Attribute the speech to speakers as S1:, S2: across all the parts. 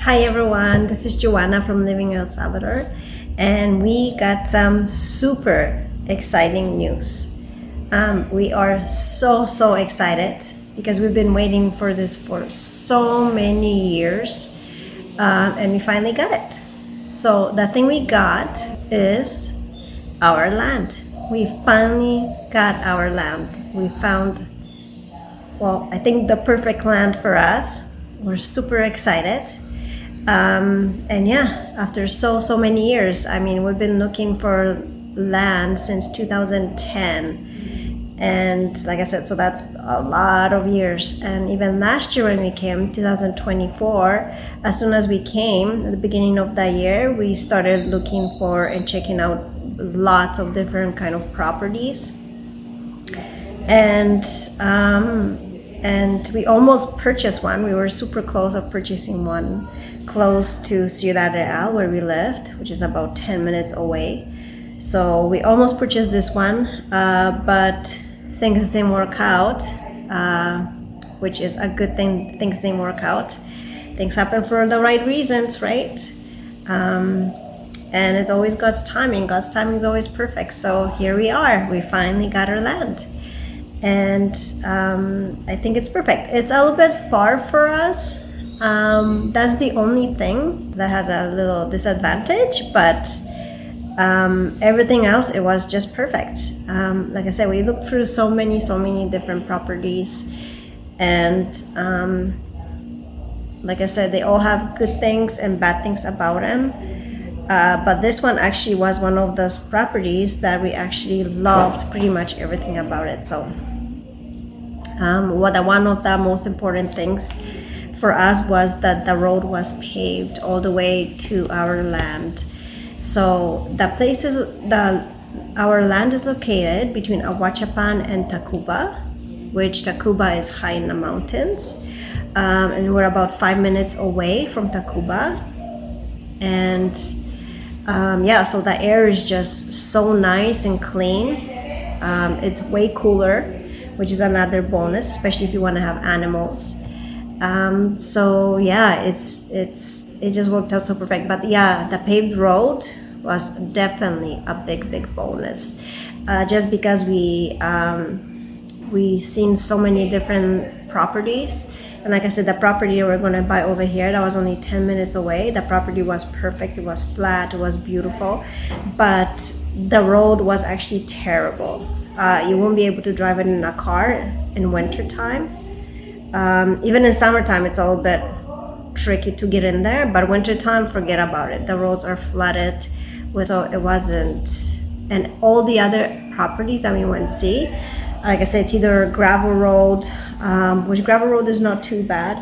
S1: Hi everyone, this is Joanna from Living El Salvador, and we got some super exciting news. We are so excited because we've been waiting for this for so many years, and we finally got it. So the thing we got is our land. We finally got our land. We found, well, I think the perfect land for us. We're super excited. And yeah, after so many years, I mean, we've been looking for land since 2010, and like I said, so that's a lot of years. And even last year when we came, 2024, as soon as we came at the beginning of that year, we started looking for and checking out lots of different kind of properties, and we almost purchased one. We were super close of purchasing one close to Ciudad Real where we lived, which is about 10 minutes away. So we almost purchased this one, but things didn't work out, which is a good thing. Things didn't work out. Things happen for the right reasons, right? And it's always God's timing. God's timing is always perfect. So here we are. We finally got our land. And I think it's perfect. It's a little bit far for us. That's the only thing that has a little disadvantage, but everything else, it was just perfect. Like I said, we looked through so many different properties, and like I said, they all have good things and bad things about them. But this one actually was one of those properties that we actually loved pretty much everything about it. So one of the most important things for us was that the road was paved all the way to our land. So our land is located between Ahuachapan and Tacuba, which Tacuba is high in the mountains, and we're about 5 minutes away from Tacuba. And so the air is just so nice and clean. It's way cooler, which is another bonus, especially if you want to have animals. It just worked out so perfect. But yeah, the paved road was definitely a big bonus, just because we seen so many different properties. And like I said, the property we're going to buy over here, that was only 10 minutes away. The property was perfect. It was flat. It was beautiful. But the road was actually terrible. You won't be able to drive it in a car in winter time. Even in summertime, it's a little bit tricky to get in there. But wintertime, forget about it. The roads are flooded. So it wasn't. And all the other properties that we went to see, like I said, it's either a gravel road, which gravel road is not too bad,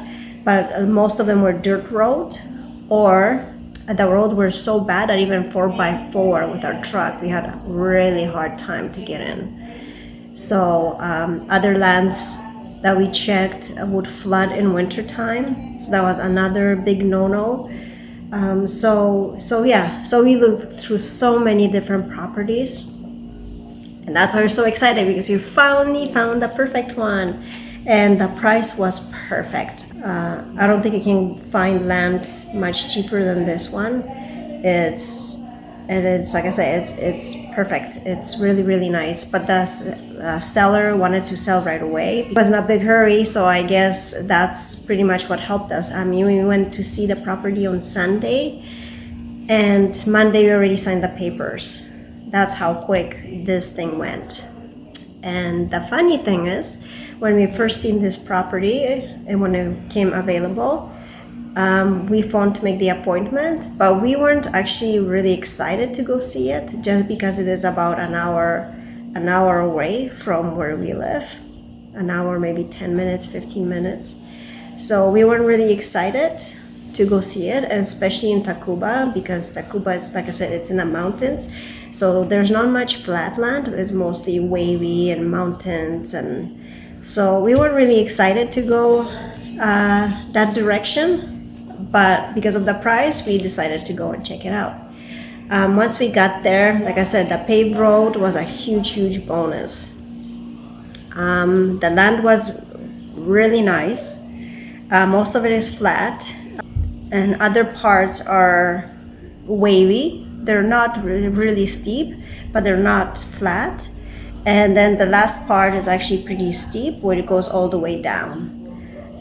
S1: but most of them were dirt road, or the road were so bad that even 4x4 with our truck, we had a really hard time to get in. So other lands that we checked would flood in wintertime, so that was another big no-no. So we looked through so many different properties. And that's why we're so excited, because we finally found the perfect one, and the price was perfect. I don't think you can find land much cheaper than this one. It's like I said, it's perfect. It's really nice. But the seller wanted to sell right away. It was in a big hurry, so I guess that's pretty much what helped us. I mean, we went to see the property on Sunday, and Monday we already signed the papers. That's how quick this thing went. And the funny thing is, when we first seen this property and when it came available, we phoned to make the appointment, but we weren't actually really excited to go see it, just because it is about an hour away from where we live. An hour, maybe 10 minutes, 15 minutes. So we weren't really excited to go see it, and especially in Tacuba, because Tacuba is, like I said, it's in the mountains. So there's not much flat land. It's mostly wavy and mountains. And so we weren't really excited to go that direction. But because of the price, we decided to go and check it out. Once we got there, like I said, the paved road was a huge bonus. The land was really nice. Most of it is flat. and other parts are wavy. They're not really steep, but they're not flat. And then the last part is actually pretty steep where it goes all the way down.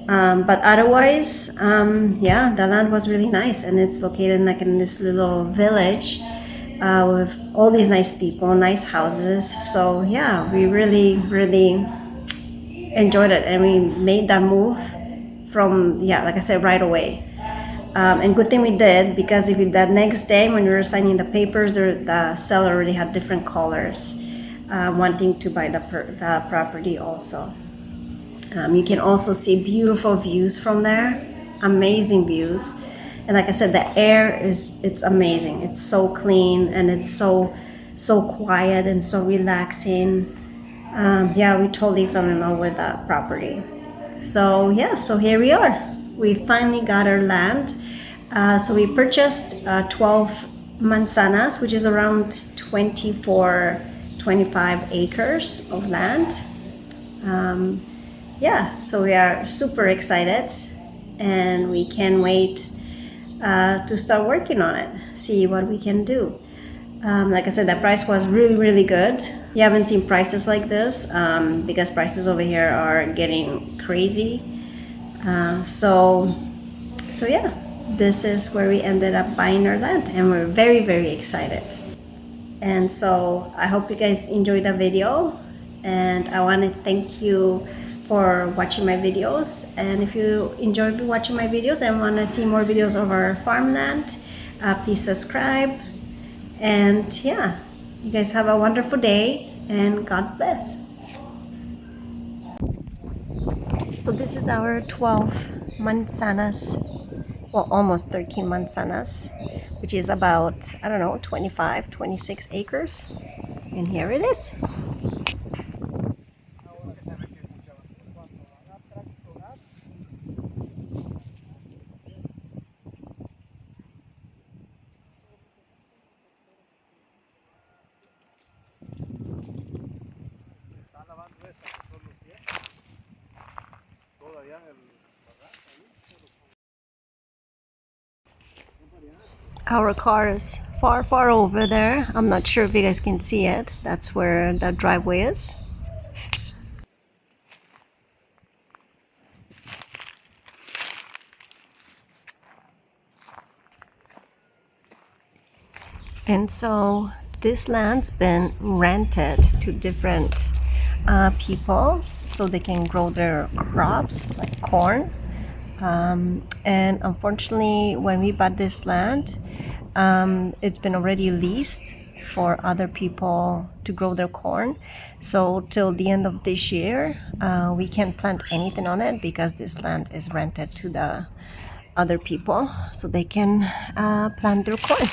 S1: But otherwise, yeah, the land was really nice, and it's located like in this little village with all these nice people, nice houses. So yeah, we really, really enjoyed it, and we made that move from, yeah, like I said, right away. And good thing we did, because if the next day when we were signing the papers, the seller already had different callers wanting to buy the property also. You can also see beautiful views from there, amazing views. And like I said, the air it's amazing. It's so clean, and it's so quiet and so relaxing. Yeah, we totally fell in love with that property. So yeah, so here we are. We finally got our land. So we purchased 12 manzanas, which is around 24, 25 acres of land. Yeah, so we are super excited, and we can't wait to start working on it, see what we can do. Like I said, the price was really, really good. You haven't seen prices like this because prices over here are getting crazy. So yeah, this is where we ended up buying our land, and we're very, very excited. And so I hope you guys enjoyed the video, and I want to thank you for watching my videos. And if you enjoyed watching my videos and want to see more videos of our farmland, please subscribe. And yeah, you guys have a wonderful day, and God bless. So this is our 12 manzanas, well, almost 13 manzanas, which is about, I don't know, 25, 26 acres. And here it is. Our car is far, far over there. I'm not sure if you guys can see it. That's where the driveway is. And so this land's been rented to different people so they can grow their crops like corn. And unfortunately, when we bought this land, it's been already leased for other people to grow their corn. So till the end of this year, we can't plant anything on it because this land is rented to the other people so they can plant their corn.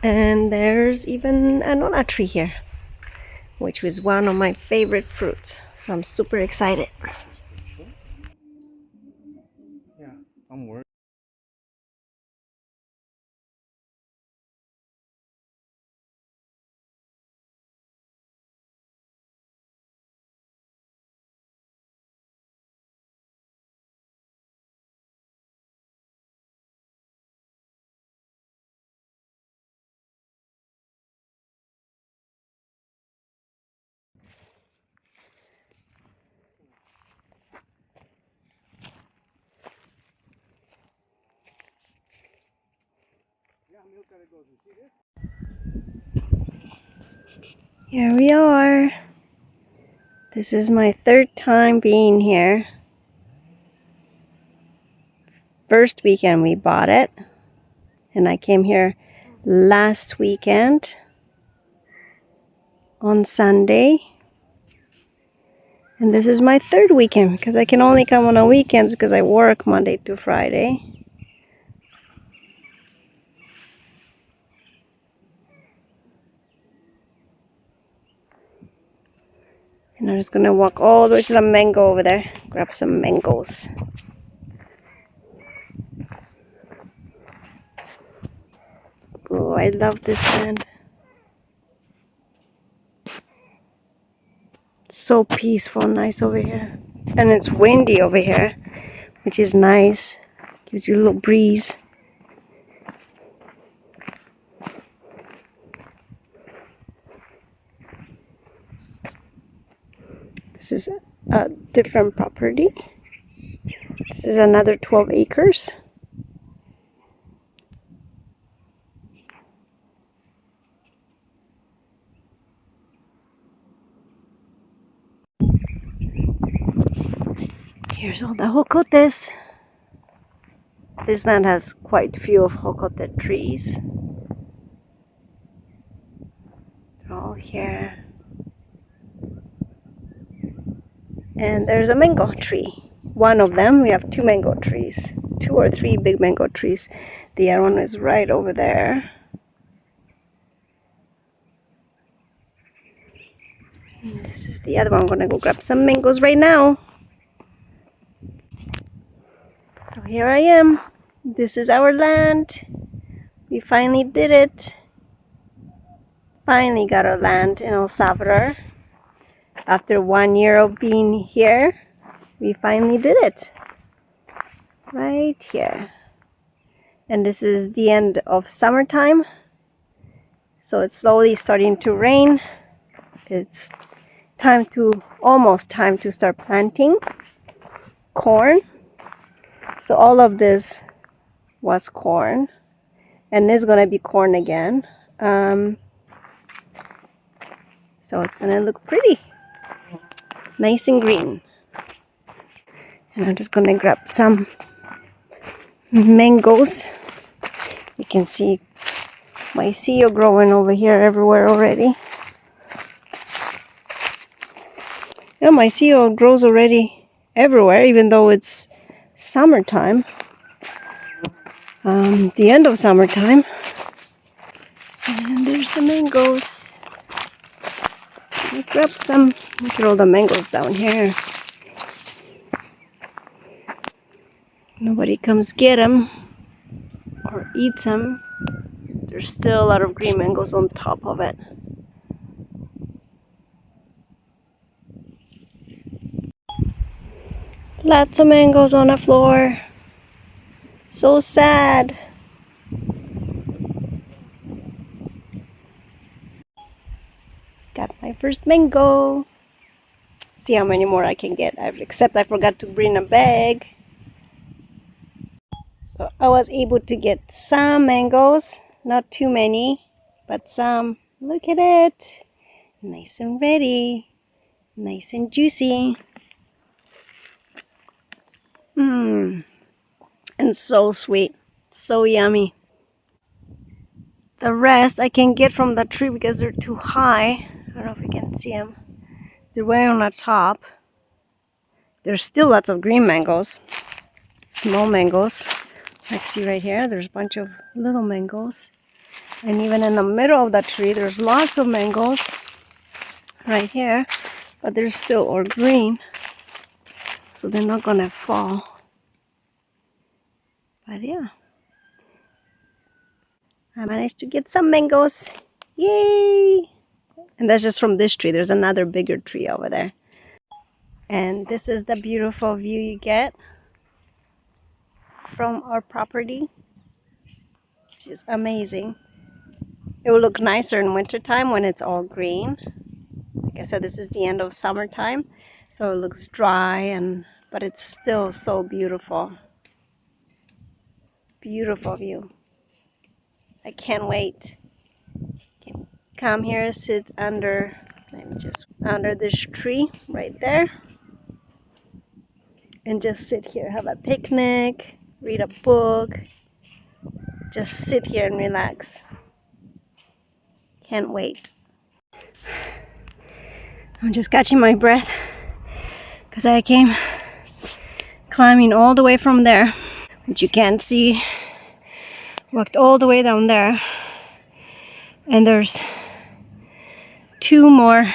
S1: And there's even an nut tree here, which was one of my favorite fruits. So I'm super excited.
S2: Yeah, I'm worried.
S1: Here we are. This is my third time being here. First weekend we bought it, and I came here last weekend on Sunday. And this is my third weekend because I can only come on the weekends because I work Monday to Friday. And I'm just gonna walk all the way to the mango over there, grab some mangoes. Oh, I love this land. It's so peaceful, nice over here. And it's windy over here, which is nice. Gives you a little breeze. This is a different property. This is another 12 acres. Here's all the jocotes. This land has quite few of jocote trees. They're all here. And there's a mango tree. One of them, we have 2 mango trees. 2 or 3 big mango trees. The other one is right over there. And this is the other one. I'm gonna go grab some mangoes right now. So here I am. This is our land. We finally did it. Finally got our land in El Salvador. After 1 year of being here, we finally did it. Right here. And this is the end of summertime. So it's slowly starting to rain. It's almost time to start planting corn. So all of this was corn. And it's gonna be corn again. So it's gonna look pretty. Nice and green. And I'm just gonna grab some mangoes. You can see my CEO growing over here everywhere already. Yeah, my CEO grows already everywhere, even though it's summertime. The end of summertime. And there's the mangoes. I grab some. Look at all the mangoes down here. Nobody comes get them or eats them. There's still a lot of green mangoes on top of it. Lots of mangoes on the floor. So sad. Got my first mango. See how many more I can get. Except I forgot to bring a bag. So I was able to get some mangoes. Not too many, but some. Look at it. Nice and ready. Nice and juicy. Mmm. And so sweet. So yummy. The rest I can get from the tree because they're too high. I don't know if you can see them. They're way on the top. There's still lots of green mangoes. Small mangoes. Like see right here, there's a bunch of little mangoes. And even in the middle of the tree, there's lots of mangoes. Right here. But they're still all green. So they're not gonna fall. But yeah. I managed to get some mangoes. Yay! And that's just from this tree. There's another bigger tree over there. And this is the beautiful view you get from our property, which is amazing. It will look nicer in wintertime when it's all green. Like I said, this is the end of summertime, so it looks dry, but it's still so beautiful. Beautiful view. I can't wait. Come here, sit under this tree right there. And just sit here, have a picnic, read a book, just sit here and relax. Can't wait. I'm just catching my breath because I came climbing all the way from there, which you can't see. Walked all the way down there, and there's 2 more.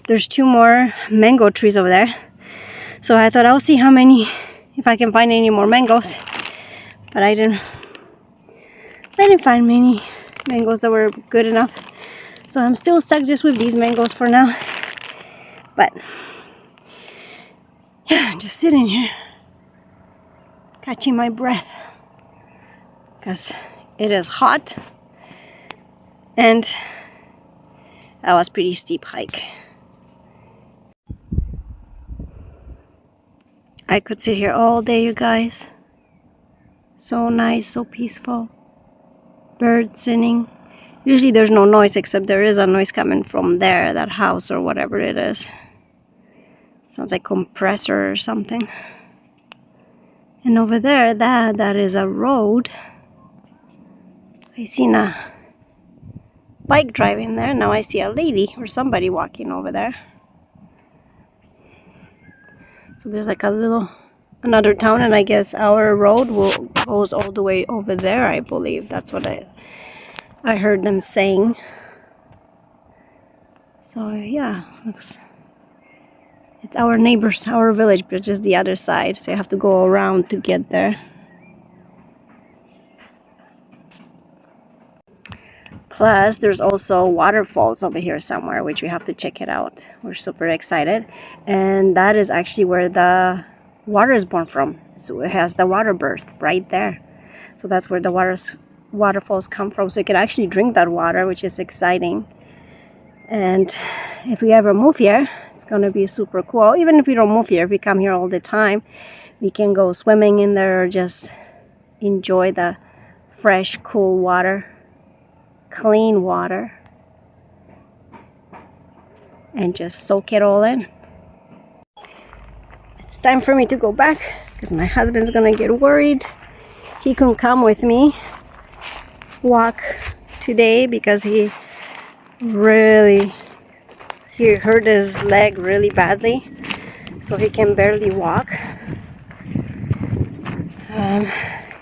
S1: there's 2 more mango trees over there. So I thought I'll see if I can find any more mangoes. But I didn't find many mangoes that were good enough. So I'm still stuck just with these mangoes for now. But yeah, just sitting here, catching my breath, because it is hot and that was a pretty steep hike. I could sit here all day, you guys. So nice, so peaceful. Birds singing. Usually there's no noise, except there is a noise coming from there, that house or whatever it is. Sounds like compressor or something. And over there, that is a road. I seen a bike driving there. Now I see a lady or somebody walking over there. So there's like another town, and I guess our road goes all the way over there, I believe. That's what I heard them saying. So yeah, it's our neighbors, our village, but just the other side. So you have to go around to get there. Plus, there's also waterfalls over here somewhere, which we have to check it out. We're super excited. And that is actually where the water is born from. So it has the water birth right there. So that's where the waterfalls come from. So you can actually drink that water, which is exciting. And if we ever move here, it's going to be super cool. Even if we don't move here, if we come here all the time, we can go swimming in there or just enjoy the fresh, cool water, clean water, and just soak it all in. It's time for me to go back because my husband's going to get worried. He couldn't come with me walk today because he hurt his leg really badly, so he can barely walk.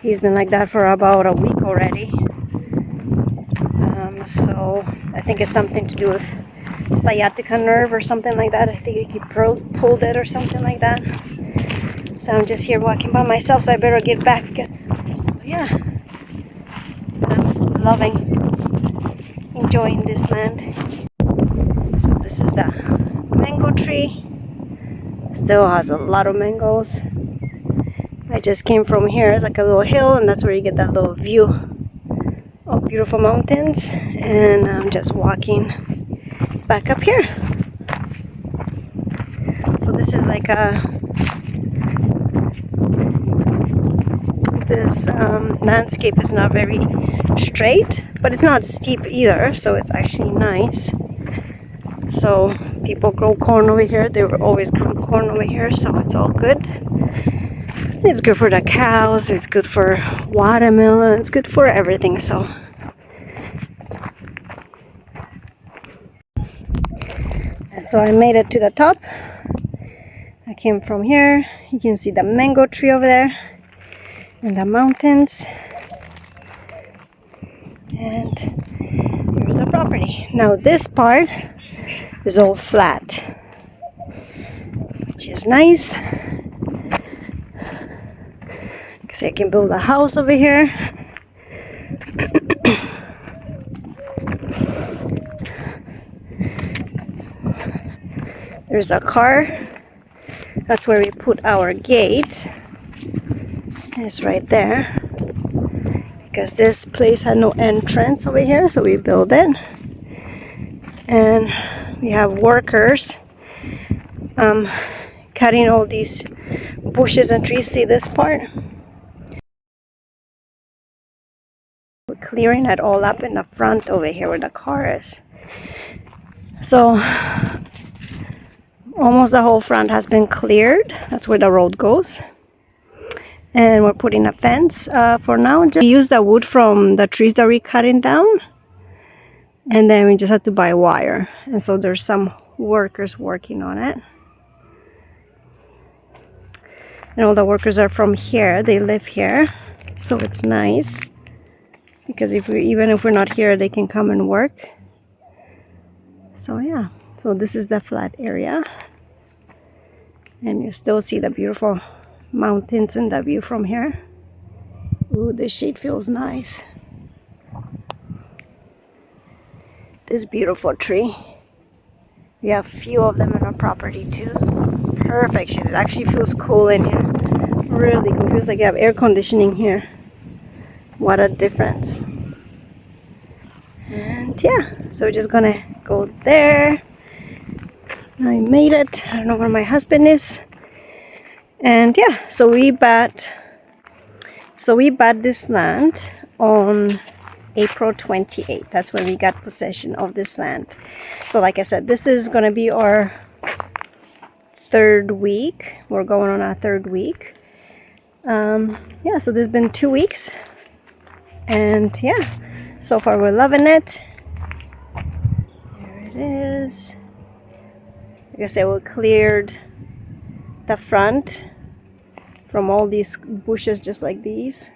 S1: He's been like that for about a week already. So I think it's something to do with sciatica nerve or something like that. I think he pulled it or something like that. So I'm just here walking by myself, so I better get back. So yeah, I'm enjoying this land. So this is the mango tree. Still has a lot of mangoes. I just came from here. It's like a little hill, and that's where you get that little view of beautiful mountains. And I'm just walking back up here. So this is like this landscape is not very straight, but it's not steep either, so it's actually nice. So people grow corn over here. They were always grew corn over here, so it's all good. It's good for the cows, it's good for watermelon, it's good for everything. So I made it to the top. I came from here. You can see the mango tree over there and the mountains. And here's the property. Now this part is all flat, which is nice because I can build a house over here. There's a car. That's where we put our gate. It's right there because this place had no entrance over here, so we built it. And we have workers cutting all these bushes and trees. See this part? We're clearing it all up in the front over here where the car is. So almost the whole front has been cleared. That's where the road goes. And we're putting a fence for now. Just use the wood from the trees that we're cutting down. And then we just have to buy wire. And so there's some workers working on it. And all the workers are from here. They live here. So it's nice. Because even if we're not here, they can come and work. So yeah, So this is the flat area. And you still see the beautiful mountains and the view from here. Ooh, this shade feels nice. This beautiful tree. We have a few of them in our property too. Perfect shade. It actually feels cool in here. Really cool. Feels like you have air conditioning here. What a difference. And yeah, so we're just gonna go there. I made it. I don't know where my husband is. And yeah, so we bought this land on April 28th. That's when we got possession of this land. So like I said, this is gonna be our third week. We're going on our third week. Yeah, so there's been 2 weeks. And yeah, so far we're loving it. There it is. Like I said, we cleared the front from all these bushes just like these.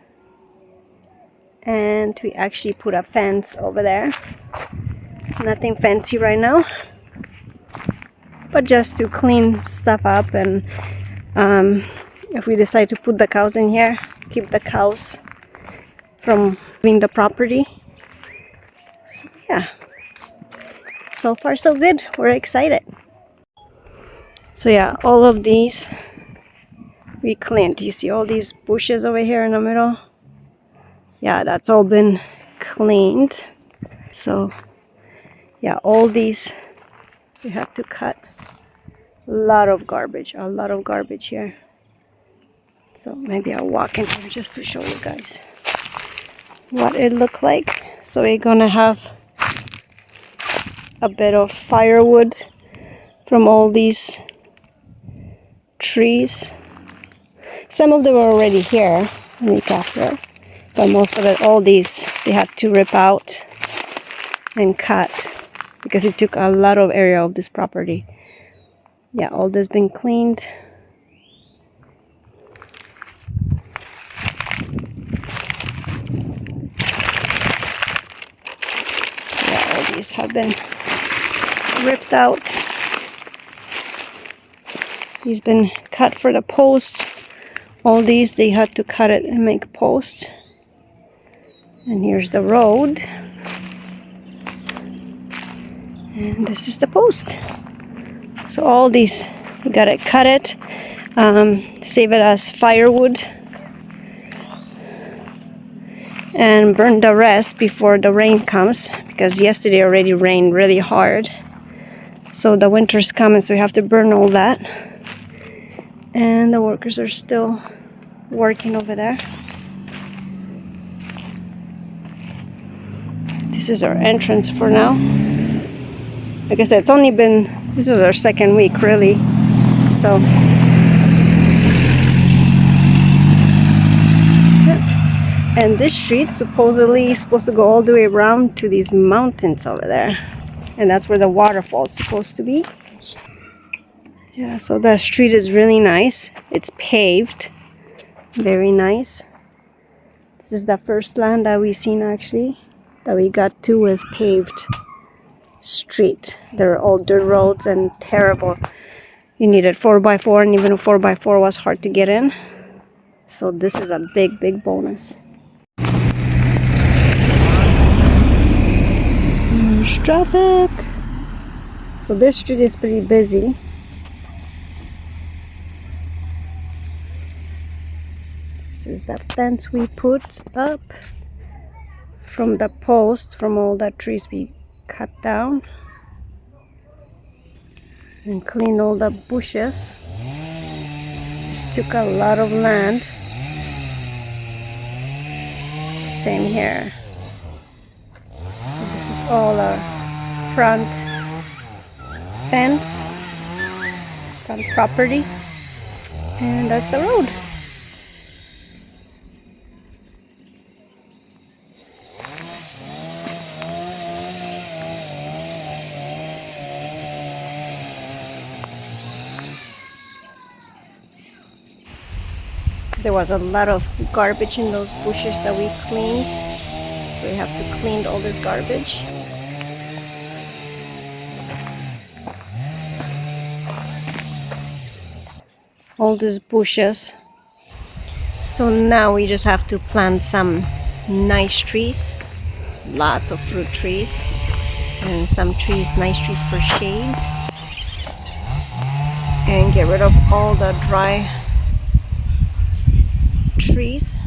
S1: And we actually put a fence over there. Nothing fancy right now, but just to clean stuff up. And if we decide to put the cows in here, keep the cows from leaving the property. So yeah, so far so good. We're excited. So yeah, all of these we cleaned. You see all these bushes over here in the middle? Yeah, that's all been cleaned. So yeah, all these we have to cut. A lot of garbage here. So maybe I'll walk in here just to show you guys what it looked like. So we're gonna have a bit of firewood from all these trees. Some of them are already here a week after, but most of it, all these, they had to rip out and cut because it took a lot of area of this property. Yeah, all this been cleaned. Yeah, all these have been ripped out. He's been cut for the posts. All these, they had to cut it and make posts. And here's the road. And this is the post. So all these, we gotta cut it, save it as firewood, and burn the rest before the rain comes, because yesterday already rained really hard. So the winter's coming, so we have to burn all that. And the workers are still working over there. This is our entrance for now. Like I said, it's only been, this is our second week really. So yeah. And this street supposedly is supposed to go all the way around to these mountains over there. And that's where the waterfall is supposed to be. Yeah, so the street is really nice. It's paved. Very nice. This is the first land that we've seen actually, that we got to with paved street. They're all dirt roads and terrible. You needed 4x4, and even a 4x4 was hard to get in. So this is a big, big bonus. There's traffic. So this street is pretty busy. This is the fence we put up from the posts, from all the trees we cut down and clean all the bushes. This took a lot of land. Same here. So this is all our front fence, front property, and that's the road. There was a lot of garbage in those bushes that we cleaned, so we have to clean all this garbage. all these bushes. So now we just have to plant some nice trees, lots of fruit trees, and some trees, nice trees for shade, and get rid of all the dry trees.